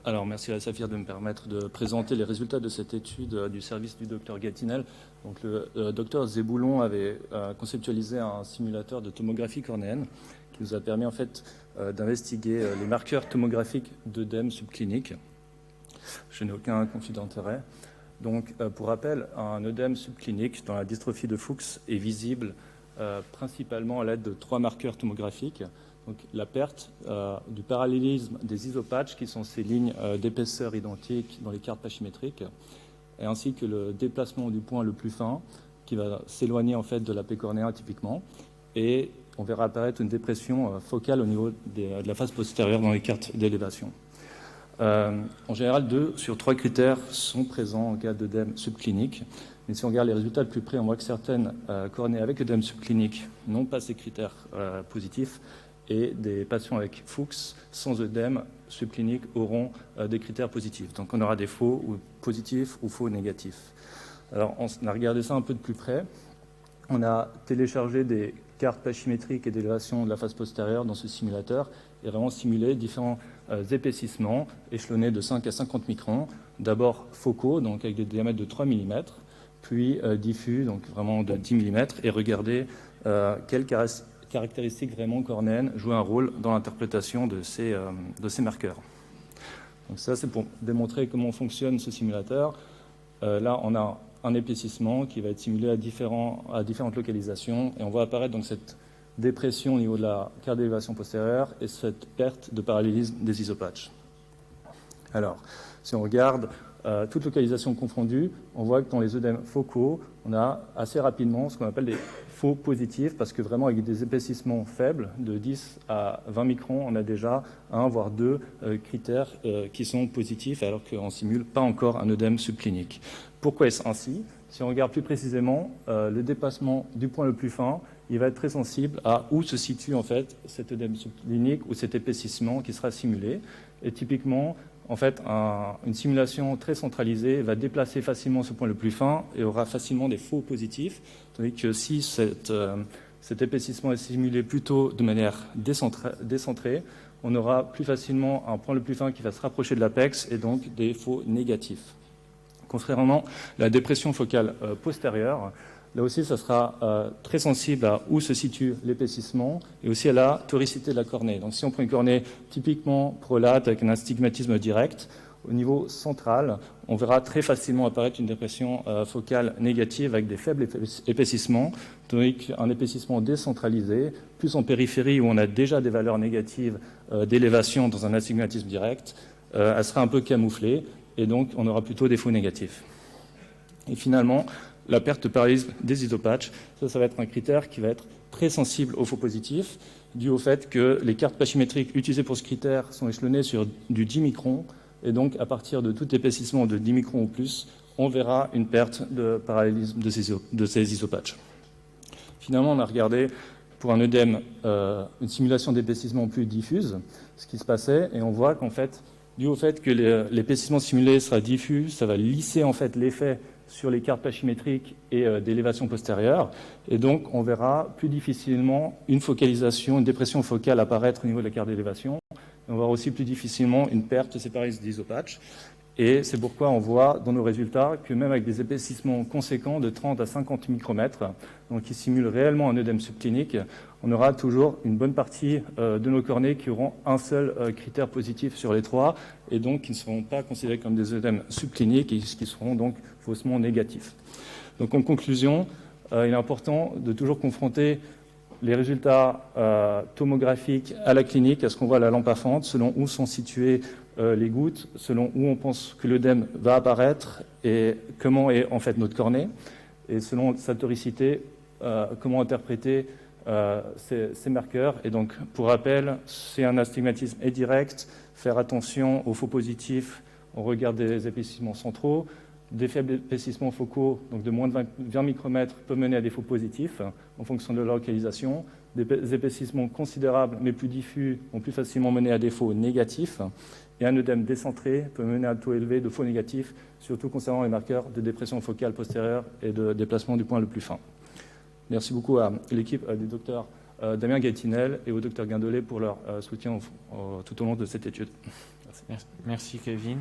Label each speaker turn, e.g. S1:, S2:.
S1: Alors, merci à Saphir de me permettre de présenter les résultats de cette étude du service du docteur Gatinel. Donc, le docteur Zeboulon avait conceptualisé un simulateur de tomographie cornéenne qui nous a permis en fait d'investiguer les marqueurs tomographiques d'œdème subclinique. Je n'ai aucun conflit d'intérêt. Donc, pour rappel, un œdème subclinique dans la dystrophie de Fuchs est visible principalement à l'aide de 3 marqueurs tomographiques. Donc, la perte du parallélisme des isopatchs, qui sont ces lignes d'épaisseur identiques dans les cartes pachymétriques, et ainsi que le déplacement du point le plus fin, qui va s'éloigner en fait de l'apé cornéen typiquement, et on verra apparaître une dépression focale au niveau de la face postérieure dans les cartes d'élévation. En général, 2 sur 3 critères sont présents en cas d'œdème subclinique. Mais si on regarde les résultats de plus près, on voit que certaines cornées avec œdème subclinique n'ont pas ces critères positifs, et des patients avec Fuchs sans œdème subclinique auront des critères positifs. Donc on aura des faux ou positifs ou faux négatifs. Alors on a regardé ça un peu de plus près. On a téléchargé des cartes pachymétriques et d'élévation de la face postérieure dans ce simulateur et vraiment simulé différents épaississements échelonnés de 5 à 50 microns. D'abord focaux, donc avec des diamètres de 3 mm, puis diffus, donc vraiment de 10 mm, et regarder quelles caractéristiques vraiment cornéennes jouent un rôle dans l'interprétation de ces marqueurs. Donc ça, c'est pour démontrer comment fonctionne ce simulateur. Là, on a un épaississement qui va être simulé à différentes localisations, et on voit apparaître donc cette dépression au niveau de la carte d'élévation postérieure et cette perte de parallélisme des isopatchs. Alors, si on regarde toute localisation confondue, on voit que dans les œdèmes focaux, on a assez rapidement ce qu'on appelle des faux positifs, parce que vraiment avec des épaississements faibles, de 10 à 20 microns, on a déjà 1 voire 2 critères qui sont positifs, alors qu'on ne simule pas encore un œdème subclinique. Pourquoi est-ce ainsi? Si on regarde plus précisément, le dépassement du point le plus fin, il va être très sensible à où se situe en fait cet œdème subclinique ou cet épaississement qui sera simulé. Et typiquement, en fait, une simulation très centralisée va déplacer facilement ce point le plus fin et aura facilement des faux positifs, tandis que si cet épaississement est simulé plutôt de manière décentrée, on aura plus facilement un point le plus fin qui va se rapprocher de l'apex et donc des faux négatifs. Contrairement à la dépression focale postérieure, là aussi, ça sera très sensible à où se situe l'épaississement et aussi à la toricité de la cornée. Donc, si on prend une cornée typiquement prolate avec un astigmatisme direct, au niveau central, on verra très facilement apparaître une dépression focale négative avec des faibles épaississements, tandis qu'un épaississement décentralisé, plus en périphérie où on a déjà des valeurs négatives d'élévation dans un astigmatisme direct, elle sera un peu camouflée et donc on aura plutôt des faux négatifs. Et finalement, la perte de parallélisme des isopatchs, ça va être un critère qui va être très sensible aux faux positifs, dû au fait que les cartes pachymétriques utilisées pour ce critère sont échelonnées sur du 10 microns, et donc à partir de tout épaississement de 10 microns ou plus, on verra une perte de parallélisme de ces isopatchs. Finalement, on a regardé pour un œdème une simulation d'épaississement plus diffuse, ce qui se passait, et on voit qu'en fait, dû au fait que l'épaississement simulé sera diffus, ça va lisser en fait l'effet sur les cartes pachymétriques et d'élévation postérieure. Et donc, on verra plus difficilement une focalisation, une dépression focale apparaître au niveau de la carte d'élévation. On verra aussi plus difficilement une perte de ces parallélismes d'isopatch. Et c'est pourquoi on voit dans nos résultats que même avec des épaississements conséquents de 30 à 50 micromètres, donc qui simulent réellement un œdème subclinique, on aura toujours une bonne partie de nos cornées qui auront un seul critère positif sur les 3, et donc qui ne seront pas considérés comme des œdèmes subcliniques et qui seront donc faussement négatifs. Donc en conclusion, il est important de toujours confronter les résultats tomographiques à la clinique, à ce qu'on voit à la lampe à fente, selon où sont situées les gouttes, selon où on pense que l'œdème va apparaître et comment est en fait notre cornée, et selon sa toricité, comment interpréter ces marqueurs. Et donc, pour rappel, si un astigmatisme est direct, faire attention aux faux positifs, on regarde des épaississements centraux. Des faibles épaississements focaux, donc de moins de 20 micromètres, peuvent mener à des faux positifs en fonction de leur localisation. Des épaississements considérables mais plus diffus vont plus facilement mener à des faux négatifs. Et un œdème décentré peut mener à un taux élevé de faux négatifs, surtout concernant les marqueurs de dépression focale postérieure et de déplacement du point le plus fin. Merci beaucoup à l'équipe du docteur Damien Gatinel et au docteur Guindolet pour leur soutien tout au long de cette étude. Merci.
S2: Merci Kevin.